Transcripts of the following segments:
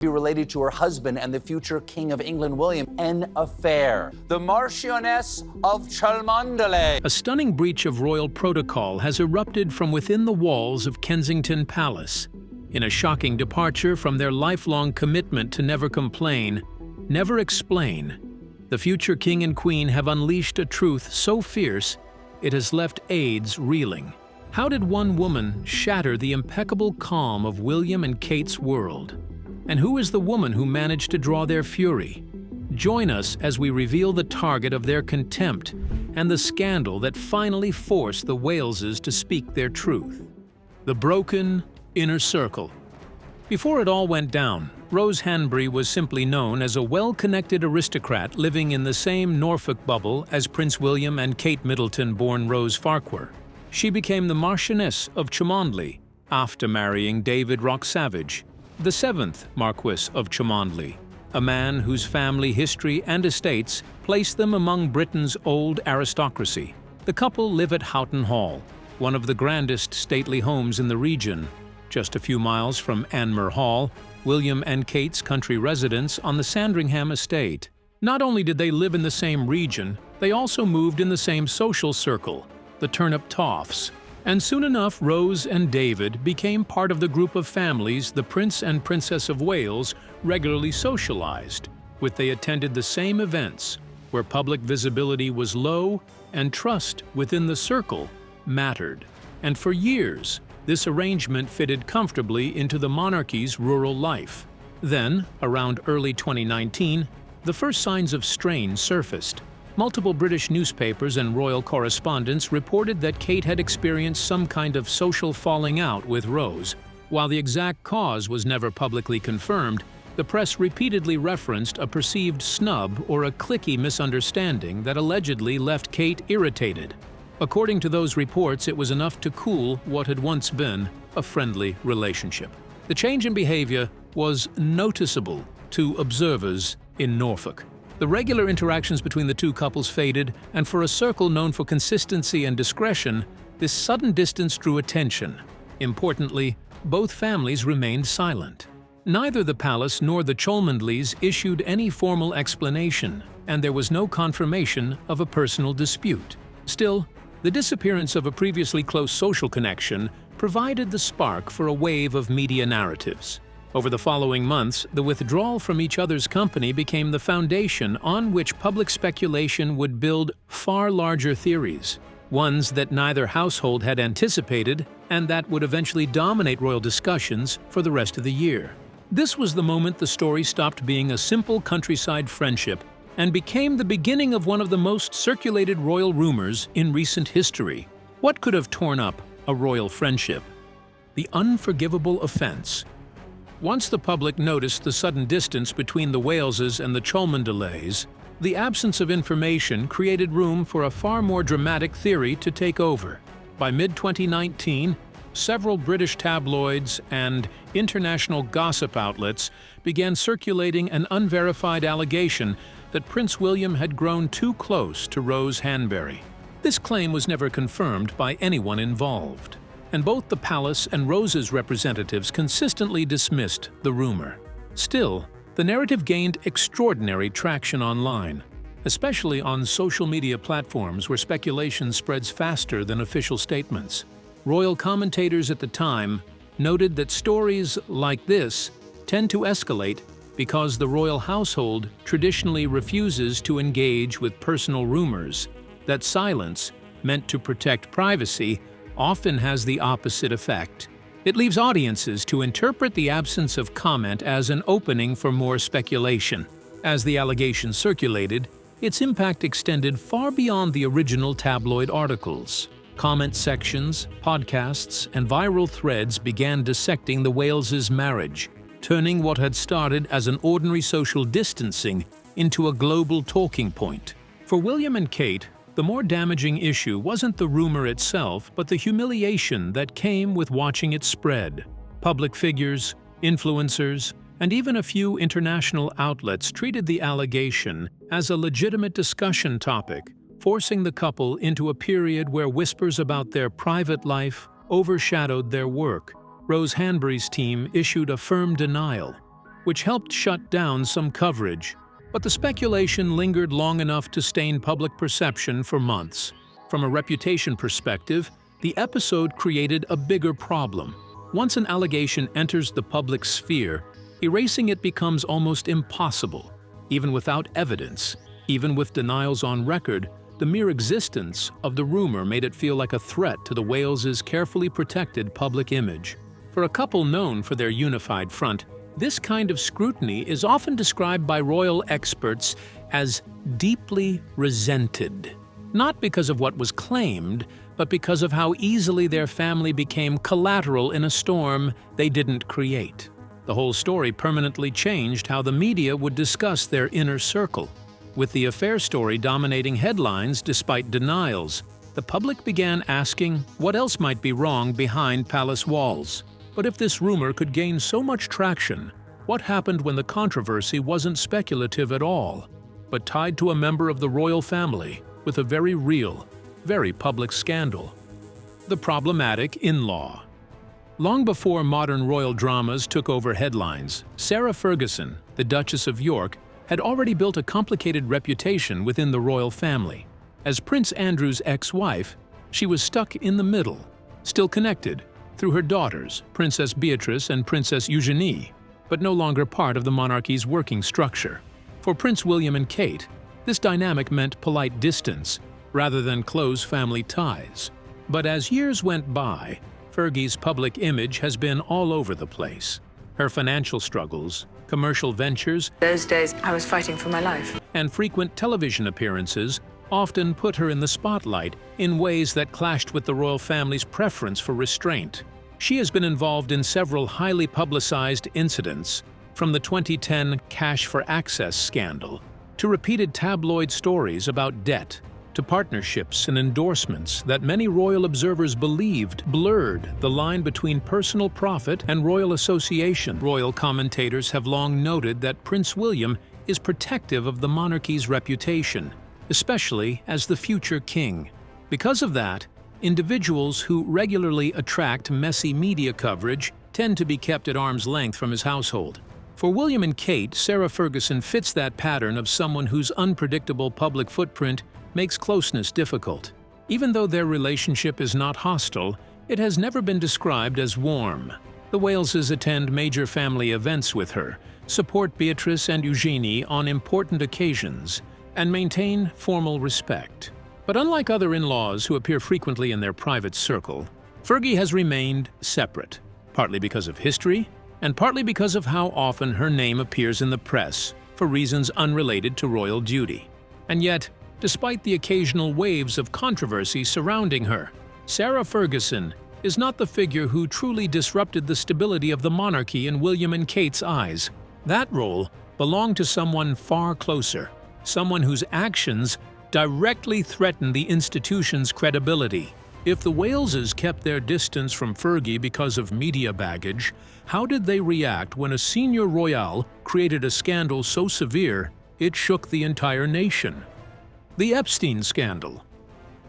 be related to her husband and the future King of England, William. An affair. The Marchioness of Cholmondeley. A stunning breach of royal protocol has erupted from within the walls of Kensington Palace. In a shocking departure from their lifelong commitment to never complain, never explain, the future King and Queen have unleashed a truth so fierce it has left aides reeling. How did one woman shatter the impeccable calm of William and Kate's world? And who is the woman who managed to draw their fury? Join us as we reveal the target of their contempt and the scandal that finally forced the Waleses to speak their truth. The broken inner circle. Before it all went down, Rose Hanbury was simply known as a well-connected aristocrat living in the same Norfolk bubble as Prince William and Kate Middleton, born Rose Farquhar. She became the Marchioness of Cholmondeley after marrying David Rock-Savage, the 7th Marquis of Cholmondeley, a man whose family history and estates placed them among Britain's old aristocracy. The couple live at Houghton Hall, one of the grandest stately homes in the region, just a few miles from Anmer Hall, William and Kate's country residence on the Sandringham estate. Not only did they live in the same region, they also moved in the same social circle, the Turnip Toffs. And soon enough, Rose and David became part of the group of families the Prince and Princess of Wales regularly socialized with. They attended the same events, where public visibility was low and trust within the circle mattered. And for years, this arrangement fitted comfortably into the monarchy's rural life. Then, around early 2019, the first signs of strain surfaced. Multiple British newspapers and royal correspondents reported that Kate had experienced some kind of social falling out with Rose. While the exact cause was never publicly confirmed, the press repeatedly referenced a perceived snub or a cliquey misunderstanding that allegedly left Kate irritated. According to those reports, it was enough to cool what had once been a friendly relationship. The change in behavior was noticeable to observers in Norfolk. The regular interactions between the two couples faded, and for a circle known for consistency and discretion, this sudden distance drew attention. Importantly, both families remained silent. Neither the palace nor the Cholmondeleys issued any formal explanation, and there was no confirmation of a personal dispute. Still, the disappearance of a previously close social connection provided the spark for a wave of media narratives. Over the following months, the withdrawal from each other's company became the foundation on which public speculation would build far larger theories, ones that neither household had anticipated and that would eventually dominate royal discussions for the rest of the year. This was the moment the story stopped being a simple countryside friendship and became the beginning of one of the most circulated royal rumors in recent history. What could have torn up a royal friendship? The unforgivable offense. Once the public noticed the sudden distance between the Waleses and the Cholmondeleys, the absence of information created room for a far more dramatic theory to take over. By mid-2019, several British tabloids and international gossip outlets began circulating an unverified allegation that Prince William had grown too close to Rose Hanbury. This claim was never confirmed by anyone involved, and both the palace and Rose's representatives consistently dismissed the rumor. Still, the narrative gained extraordinary traction online, especially on social media platforms where speculation spreads faster than official statements. Royal commentators at the time noted that stories like this tend to escalate because the royal household traditionally refuses to engage with personal rumors, that silence, meant to protect privacy, often has the opposite effect. It leaves audiences to interpret the absence of comment as an opening for more speculation. As the allegation circulated, its impact extended far beyond the original tabloid articles. Comment sections, podcasts, and viral threads began dissecting the Waleses' marriage, turning what had started as an ordinary social distancing into a global talking point. For William and Kate, the more damaging issue wasn't the rumor itself, but the humiliation that came with watching it spread. Public figures, influencers, and even a few international outlets treated the allegation as a legitimate discussion topic, forcing the couple into a period where whispers about their private life overshadowed their work. Rose Hanbury's team issued a firm denial. which helped shut down some coverage. But the speculation lingered long enough to stain public perception for months. From a reputation perspective, the episode created a bigger problem. Once an allegation enters the public sphere, erasing it becomes almost impossible. Even without evidence, even with denials on record, the mere existence of the rumor made it feel like a threat to the Wales's carefully protected public image. For a couple known for their unified front, this kind of scrutiny is often described by royal experts as deeply resented. Not because of what was claimed, but because of how easily their family became collateral in a storm they didn't create. The whole story permanently changed how the media would discuss their inner circle. With the affair story dominating headlines despite denials, the public began asking what else might be wrong behind palace walls. But if this rumor could gain so much traction, what happened when the controversy wasn't speculative at all, but tied to a member of the royal family with a very real, very public scandal? The problematic in-law. Long before modern royal dramas took over headlines, Sarah Ferguson, the Duchess of York, had already built a complicated reputation within the royal family. As Prince Andrew's ex-wife, she was stuck in the middle, still connected through her daughters, Princess Beatrice and Princess Eugenie, but no longer part of the monarchy's working structure. For Prince William and Kate, this dynamic meant polite distance rather than close family ties. But as years went by, Fergie's public image has been all over the place. Her financial struggles, commercial ventures, Those days, I was fighting for my life. and frequent television appearances often put her in the spotlight in ways that clashed with the royal family's preference for restraint. She has been involved in several highly publicized incidents, from the 2010 Cash for Access scandal to repeated tabloid stories about debt, to partnerships and endorsements that many royal observers believed blurred the line between personal profit and royal association. Royal commentators have long noted that Prince William is protective of the monarchy's reputation, especially as the future king. Because of that, individuals who regularly attract messy media coverage tend to be kept at arm's length from his household. For William and Kate, Sarah Ferguson fits that pattern of someone whose unpredictable public footprint makes closeness difficult. Even though their relationship is not hostile, it has never been described as warm. The Waleses attend major family events with her, support Beatrice and Eugenie on important occasions, and maintain formal respect. But unlike other in-laws who appear frequently in their private circle, Fergie has remained separate, partly because of history, and partly because of how often her name appears in the press for reasons unrelated to royal duty. And yet, despite the occasional waves of controversy surrounding her, Sarah Ferguson is not the figure who truly disrupted the stability of the monarchy in William and Kate's eyes. That role belonged to someone far closer, someone whose actions directly threatened the institution's credibility. If the Waleses kept their distance from Fergie because of media baggage, how did they react when a senior royale created a scandal so severe it shook the entire nation? The Epstein scandal.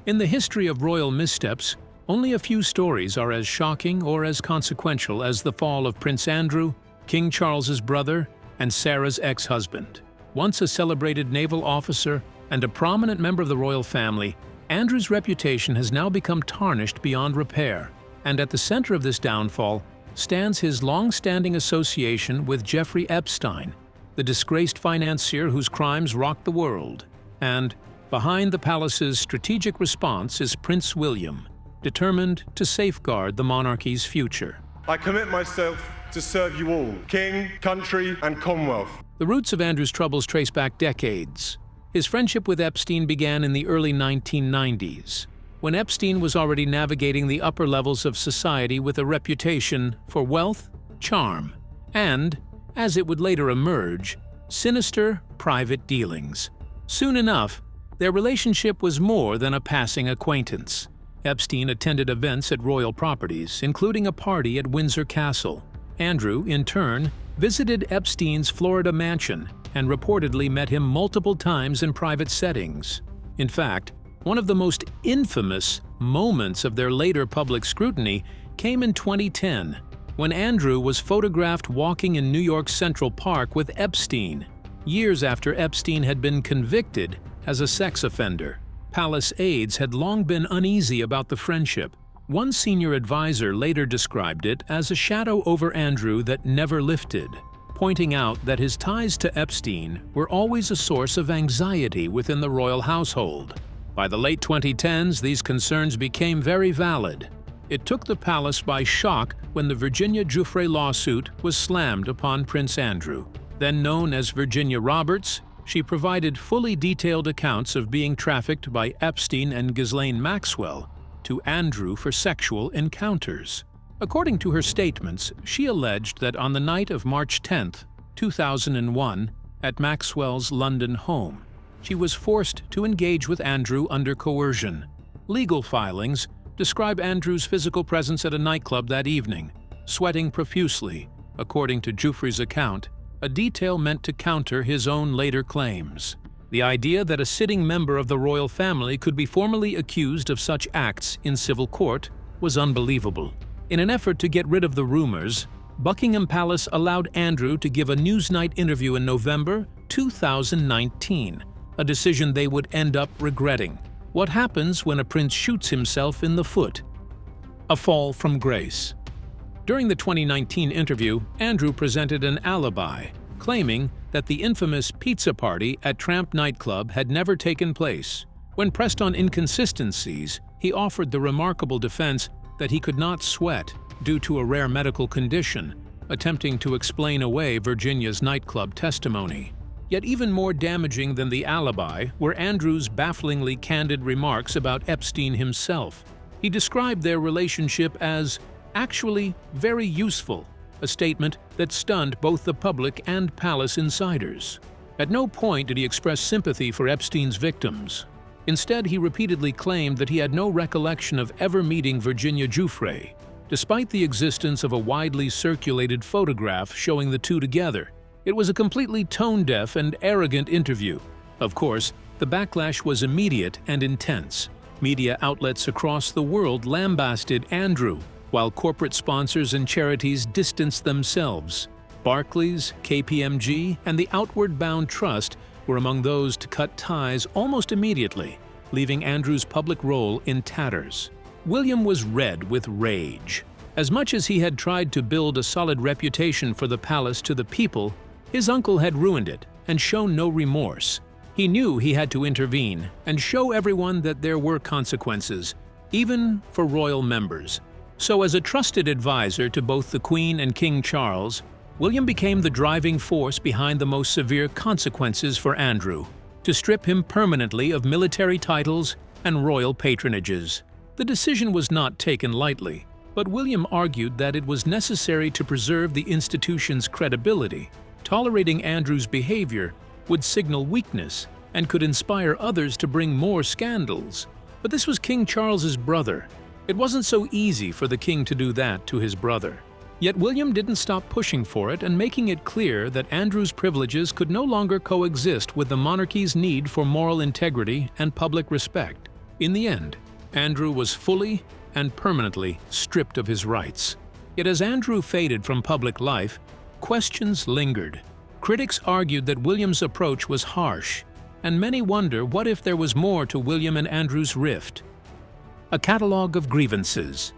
In the history of royal missteps, only a few stories are as shocking or as consequential as the fall of Prince Andrew, King Charles's brother, and Sarah's ex-husband. Once a celebrated naval officer and a prominent member of the royal family, Andrew's reputation has now become tarnished beyond repair, and at the center of this downfall stands his long-standing association with Jeffrey Epstein, the disgraced financier whose crimes rocked the world. And behind the palace's strategic response is Prince William, determined to safeguard the monarchy's future. I commit myself to serve you all, King, country, and Commonwealth. The roots of Andrew's troubles trace back decades. His friendship with Epstein began in the early 1990s, when Epstein was already navigating the upper levels of society with a reputation for wealth, charm, and, as it would later emerge, sinister private dealings. Soon enough, their relationship was more than a passing acquaintance. Epstein attended events at royal properties, including a party at Windsor Castle. Andrew, in turn, visited Epstein's Florida mansion and reportedly met him multiple times in private settings. In fact, one of the most infamous moments of their later public scrutiny came in 2010, when Andrew was photographed walking in New York's Central Park with Epstein, years after Epstein had been convicted as a sex offender. Palace aides had long been uneasy about the friendship. One senior advisor later described it as a shadow over Andrew that never lifted, pointing out that his ties to Epstein were always a source of anxiety within the royal household. By the late 2010s, these concerns became very valid. It took the palace by shock when the Virginia Giuffre lawsuit was slammed upon Prince Andrew. Then known as Virginia Roberts, she provided fully detailed accounts of being trafficked by Epstein and Ghislaine Maxwell to Andrew for sexual encounters. According to her statements, she alleged that on the night of March 10, 2001, at Maxwell's London home, she was forced to engage with Andrew under coercion. Legal filings describe Andrew's physical presence at a nightclub that evening, sweating profusely, according to Giuffre's account, a detail meant to counter his own later claims. The idea that a sitting member of the royal family could be formally accused of such acts in civil court was unbelievable. In an effort to get rid of the rumors, Buckingham Palace allowed Andrew to give a Newsnight interview in November 2019, a decision they would end up regretting. What happens when a prince shoots himself in the foot? A fall from grace. During the 2019 interview, Andrew presented an alibi, claiming that the infamous pizza party at Tramp nightclub had never taken place. When pressed on inconsistencies, he offered the remarkable defense that he could not sweat due to a rare medical condition, attempting to explain away Virginia's nightclub testimony. Yet even more damaging than the alibi were Andrew's bafflingly candid remarks about Epstein himself. He described their relationship as actually very useful, a statement that stunned both the public and palace insiders. At no point did he express sympathy for Epstein's victims. Instead, he repeatedly claimed that he had no recollection of ever meeting Virginia Giuffre, despite the existence of a widely circulated photograph showing the two together. It was a completely tone-deaf and arrogant interview. Of course, the backlash was immediate and intense. Media outlets across the world lambasted Andrew, while corporate sponsors and charities distanced themselves. Barclays, KPMG, and the Outward Bound Trust were among those to cut ties almost immediately, leaving Andrew's public role in tatters. William was red with rage. As much as he had tried to build a solid reputation for the palace to the people, his uncle had ruined it and shown no remorse. He knew he had to intervene and show everyone that there were consequences, even for royal members. So as a trusted advisor to both the Queen and King Charles, William became the driving force behind the most severe consequences for Andrew, to strip him permanently of military titles and royal patronages. The decision was not taken lightly, but William argued that it was necessary to preserve the institution's credibility. Tolerating Andrew's behavior would signal weakness and could inspire others to bring more scandals. But this was King Charles's brother. It wasn't so easy for the king to do that to his brother. Yet William didn't stop pushing for it and making it clear that Andrew's privileges could no longer coexist with the monarchy's need for moral integrity and public respect. In the end, Andrew was fully and permanently stripped of his rights. Yet as Andrew faded from public life, questions lingered. Critics argued that William's approach was harsh, and many wonder what if there was more to William and Andrew's rift. A catalogue of grievances.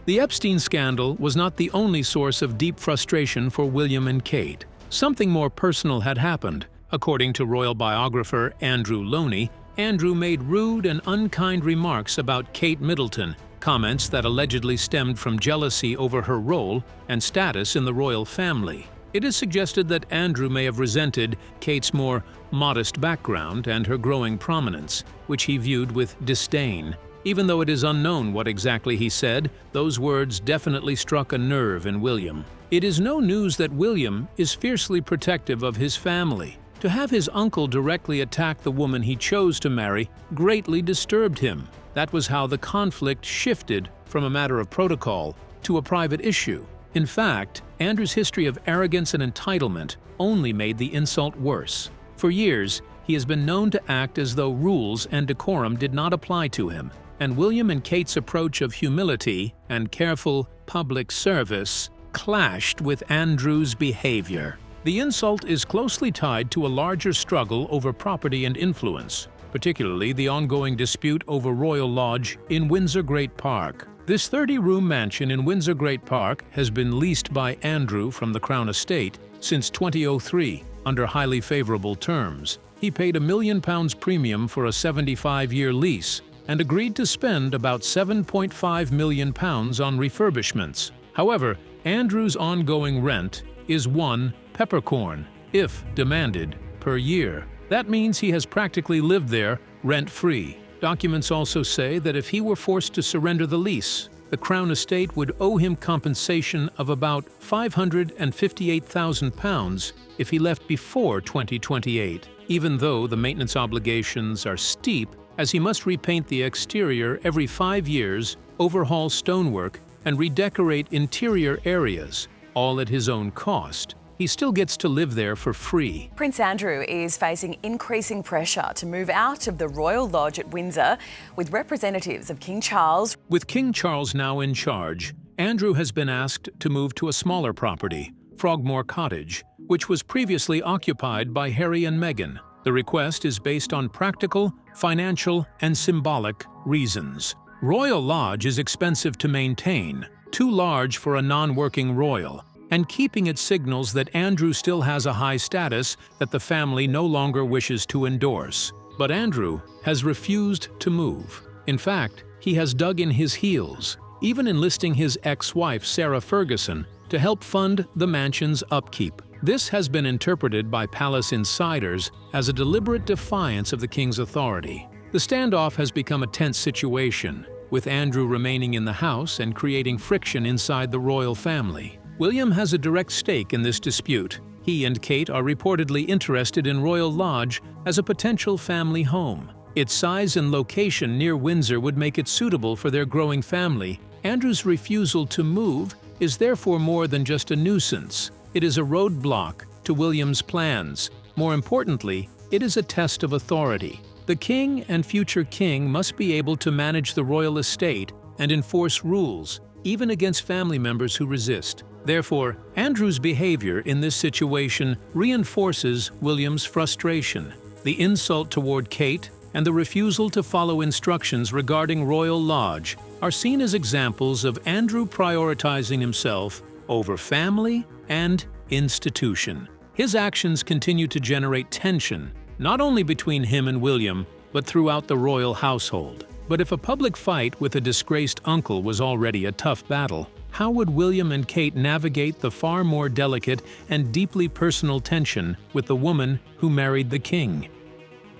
The Epstein scandal was not the only source of deep frustration for William and Kate. Something more personal had happened. According to royal biographer Andrew Loney, Andrew made rude and unkind remarks about Kate Middleton, comments that allegedly stemmed from jealousy over her role and status in the royal family. It is suggested that Andrew may have resented Kate's more modest background and her growing prominence, which he viewed with disdain. Even though it is unknown what exactly he said, those words definitely struck a nerve in William. It is no news that William is fiercely protective of his family. To have his uncle directly attack the woman he chose to marry greatly disturbed him. That was how the conflict shifted from a matter of protocol to a private issue. In fact, Andrew's history of arrogance and entitlement only made the insult worse. For years, he has been known to act as though rules and decorum did not apply to him, and William and Kate's approach of humility and careful public service clashed with Andrew's behavior. The insult is closely tied to a larger struggle over property and influence, particularly the ongoing dispute over Royal Lodge in Windsor Great Park. This 30-room mansion in Windsor Great Park has been leased by Andrew from the Crown Estate since 2003 under highly favorable terms. He paid £1 million premium for a 75-year lease and agreed to spend about £7.5 million on refurbishments. However, Andrew's ongoing rent is 1 peppercorn, if demanded, per year. That means he has practically lived there rent-free. Documents also say that if he were forced to surrender the lease, the Crown Estate would owe him compensation of about £558,000 if he left before 2028, even though the maintenance obligations are steep, as he must repaint the exterior every 5 years, overhaul stonework, and redecorate interior areas, all at his own cost. He still gets to live there for free. Prince Andrew is facing increasing pressure to move out of the Royal Lodge at Windsor, with representatives of King Charles. With King Charles now in charge, Andrew has been asked to move to a smaller property, Frogmore Cottage, which was previously occupied by Harry and Meghan. The request is based on practical, financial, and symbolic reasons. Royal Lodge is expensive to maintain, too large for a non-working royal, and keeping it signals that Andrew still has a high status that the family no longer wishes to endorse. But Andrew has refused to move. In fact, he has dug in his heels, even enlisting his ex-wife Sarah Ferguson to help fund the mansion's upkeep. This has been interpreted by palace insiders as a deliberate defiance of the king's authority. The standoff has become a tense situation, with Andrew remaining in the house and creating friction inside the royal family. William has a direct stake in this dispute. He and Kate are reportedly interested in Royal Lodge as a potential family home. Its size and location near Windsor would make it suitable for their growing family. Andrew's refusal to move is therefore more than just a nuisance. It is a roadblock to William's plans. More importantly, it is a test of authority. The king and future king must be able to manage the royal estate and enforce rules, even against family members who resist. Therefore, Andrew's behavior in this situation reinforces William's frustration. The insult toward Kate and the refusal to follow instructions regarding Royal Lodge are seen as examples of Andrew prioritizing himself over family and institution. His actions continue to generate tension, not only between him and William, but throughout the royal household. But if a public fight with a disgraced uncle was already a tough battle, how would William and Kate navigate the far more delicate and deeply personal tension with the woman who married the king?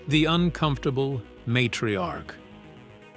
The uncomfortable matriarch.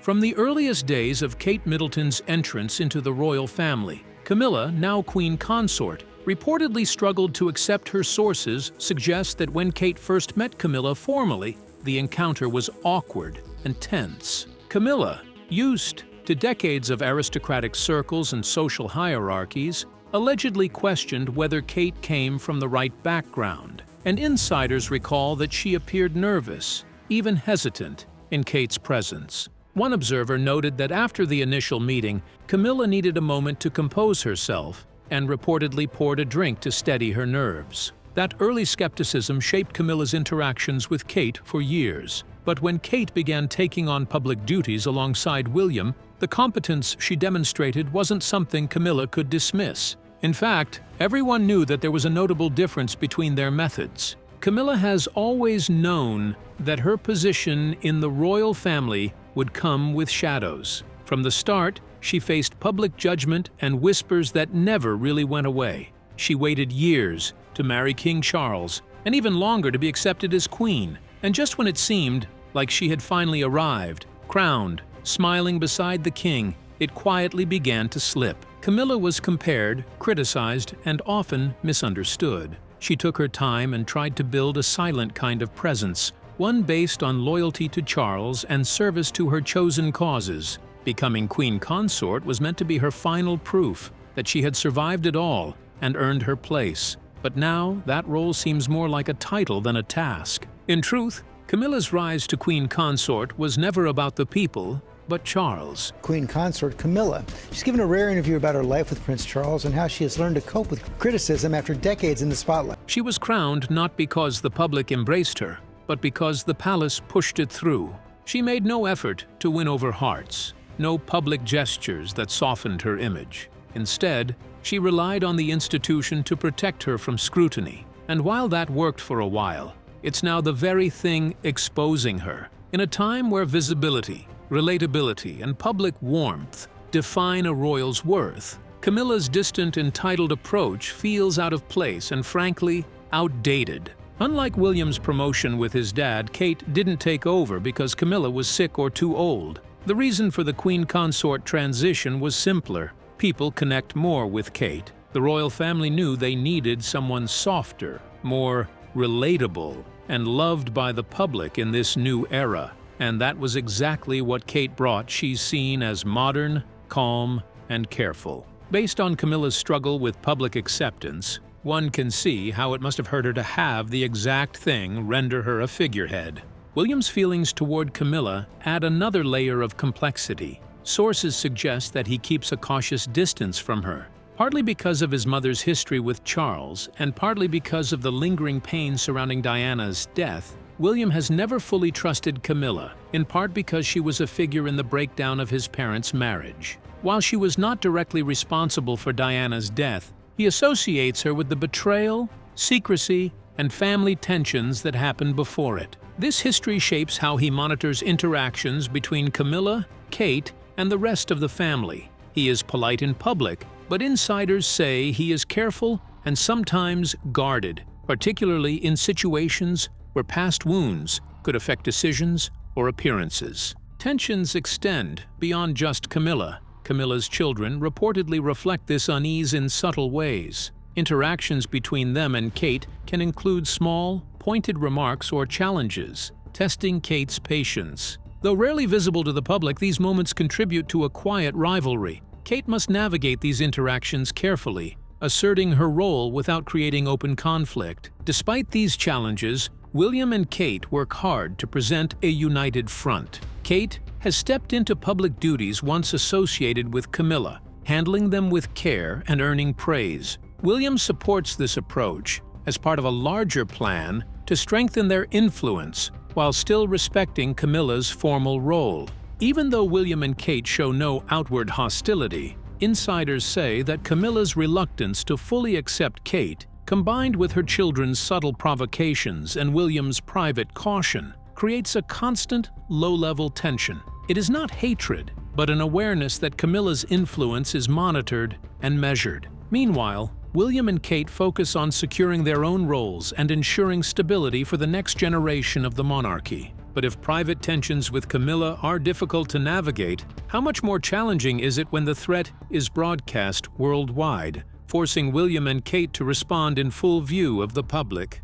From the earliest days of Kate Middleton's entrance into the royal family, Camilla, now queen consort, reportedly struggled to accept. Her sources suggest that when Kate first met Camilla formally, the encounter was awkward and tense. Camilla, used to decades of aristocratic circles and social hierarchies, allegedly questioned whether Kate came from the right background, and insiders recall that she appeared nervous, even hesitant, in Kate's presence. One observer noted that after the initial meeting, Camilla needed a moment to compose herself and reportedly poured a drink to steady her nerves. That early skepticism shaped Camilla's interactions with Kate for years. But when Kate began taking on public duties alongside William, the competence she demonstrated wasn't something Camilla could dismiss. In fact, everyone knew that there was a notable difference between their methods. Camilla has always known that her position in the royal family would come with shadows. From the start, she faced public judgment and whispers that never really went away. She waited years to marry King Charles, and even longer to be accepted as queen. And just when it seemed like she had finally arrived, crowned, smiling beside the king, it quietly began to slip. Camilla was compared, criticized, and often misunderstood. She took her time and tried to build a silent kind of presence, one based on loyalty to Charles and service to her chosen causes. Becoming queen consort was meant to be her final proof that she had survived it all and earned her place. But now, that role seems more like a title than a task. In truth, Camilla's rise to queen consort was never about the people, but Charles. Queen consort Camilla. She's given a rare interview about her life with Prince Charles and how she has learned to cope with criticism after decades in the spotlight. She was crowned not because the public embraced her, but because the palace pushed it through. She made no effort to win over hearts, no public gestures that softened her image. Instead, she relied on the institution to protect her from scrutiny. And while that worked for a while, it's now the very thing exposing her. In a time where visibility, relatability, and public warmth define a royal's worth, Camilla's distant, entitled approach feels out of place and, frankly, outdated. Unlike William's promotion with his dad, Kate didn't take over because Camilla was sick or too old. The reason for the queen consort transition was simpler. People connect more with Kate. The royal family knew they needed someone softer, more relatable, and loved by the public in this new era. And that was exactly what Kate brought. She's seen as modern, calm, and careful. Based on Camilla's struggle with public acceptance, one can see how it must have hurt her to have the exact thing render her a figurehead. William's feelings toward Camilla add another layer of complexity. Sources suggest that he keeps a cautious distance from her, partly because of his mother's history with Charles, and partly because of the lingering pain surrounding Diana's death. William has never fully trusted Camilla, in part because she was a figure in the breakdown of his parents' marriage. While she was not directly responsible for Diana's death, he associates her with the betrayal, secrecy, and family tensions that happened before it. This history shapes how he monitors interactions between Camilla, Kate, and the rest of the family. He is polite in public, but insiders say he is careful and sometimes guarded, particularly in situations where past wounds could affect decisions or appearances. Tensions extend beyond just Camilla. Camilla's children reportedly reflect this unease in subtle ways. Interactions between them and Kate can include small, pointed remarks or challenges, testing Kate's patience. Though rarely visible to the public, these moments contribute to a quiet rivalry. Kate must navigate these interactions carefully, asserting her role without creating open conflict. Despite these challenges, William and Kate work hard to present a united front. Kate has stepped into public duties once associated with Camilla, handling them with care and earning praise. William supports this approach as part of a larger plan to strengthen their influence while still respecting Camilla's formal role. Even though William and Kate show no outward hostility, insiders say that Camilla's reluctance to fully accept Kate, combined with her children's subtle provocations and William's private caution, creates a constant, low-level tension. It is not hatred, but an awareness that Camilla's influence is monitored and measured. Meanwhile, William and Kate focus on securing their own roles and ensuring stability for the next generation of the monarchy. But if private tensions with Camilla are difficult to navigate, how much more challenging is it when the threat is broadcast worldwide, forcing William and Kate to respond in full view of the public?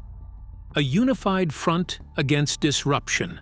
A unified front against disruption.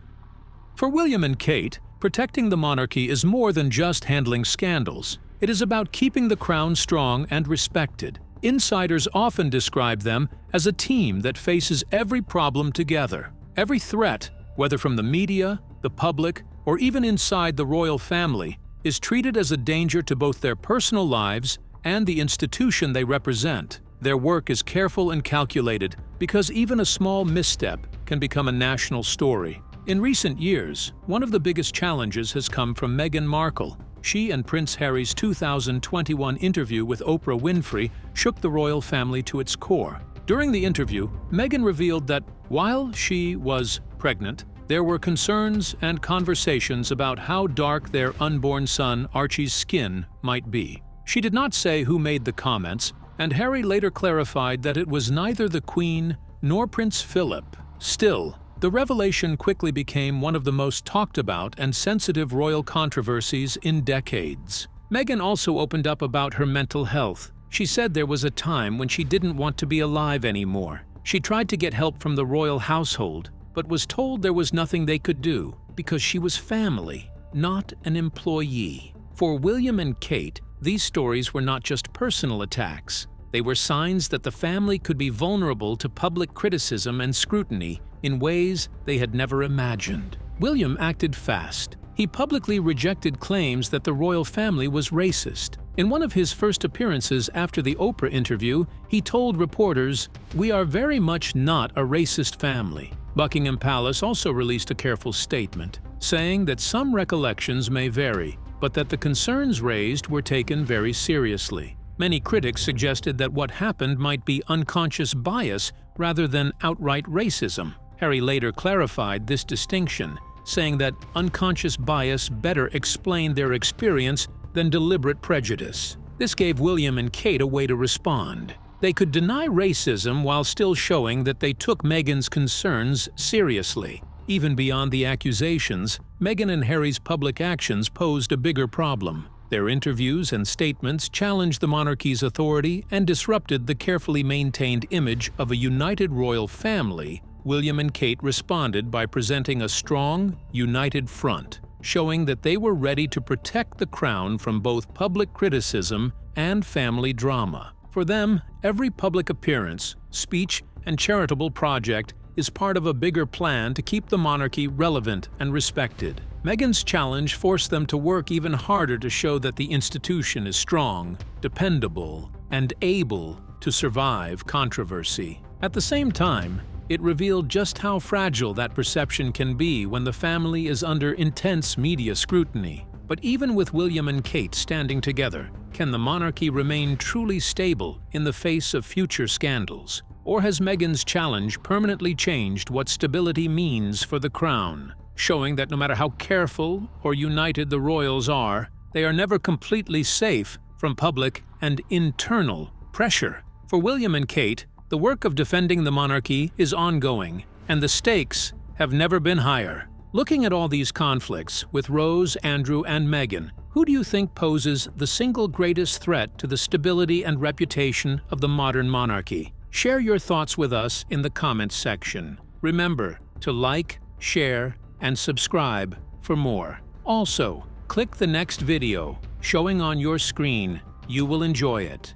For William and Kate, protecting the monarchy is more than just handling scandals. It is about keeping the crown strong and respected. Insiders often describe them as a team that faces every problem together. Every threat, whether from the media, the public, or even inside the royal family, is treated as a danger to both their personal lives and the institution they represent. Their work is careful and calculated because even a small misstep can become a national story. In recent years, one of the biggest challenges has come from Meghan Markle. She and Prince Harry's 2021 interview with Oprah Winfrey shook the royal family to its core. During the interview, Meghan revealed that while she was pregnant, there were concerns and conversations about how dark their unborn son Archie's skin might be. She did not say who made the comments, and Harry later clarified that it was neither the Queen nor Prince Philip. Still, the revelation quickly became one of the most talked about and sensitive royal controversies in decades. Meghan also opened up about her mental health. She said there was a time when she didn't want to be alive anymore. She tried to get help from the royal household, but was told there was nothing they could do because she was family, not an employee. For William and Kate, these stories were not just personal attacks. They were signs that the family could be vulnerable to public criticism and scrutiny in ways they had never imagined. William acted fast. he publicly rejected claims that the royal family was racist. In one of his first appearances after the Oprah interview, he told reporters, "We are very much not a racist family." Buckingham Palace also released a careful statement, saying that some recollections may vary, but that the concerns raised were taken very seriously. Many critics suggested that what happened might be unconscious bias rather than outright racism. Harry later clarified this distinction, saying that unconscious bias better explained their experience than deliberate prejudice. This gave William and Kate a way to respond. They could deny racism while still showing that they took Meghan's concerns seriously. Even beyond the accusations, Meghan and Harry's public actions posed a bigger problem. Their interviews and statements challenged the monarchy's authority and disrupted the carefully maintained image of a united royal family. William and Kate responded by presenting a strong, united front, showing that they were ready to protect the crown from both public criticism and family drama. For them, every public appearance, speech, and charitable project is part of a bigger plan to keep the monarchy relevant and respected. Meghan's challenge forced them to work even harder to show that the institution is strong, dependable, and able to survive controversy. At the same time, it revealed just how fragile that perception can be when the family is under intense media scrutiny. But even with William and Kate standing together, can the monarchy remain truly stable in the face of future scandals? Or has Meghan's challenge permanently changed what stability means for the crown, showing that no matter how careful or united the royals are, they are never completely safe from public and internal pressure? For William and Kate, the work of defending the monarchy is ongoing, and the stakes have never been higher. Looking at all these conflicts with Rose, Andrew, and Meghan, who do you think poses the single greatest threat to the stability and reputation of the modern monarchy? Share your thoughts with us in the comments section. Remember to like, share, and subscribe for more. Also, click the next video showing on your screen. You will enjoy it.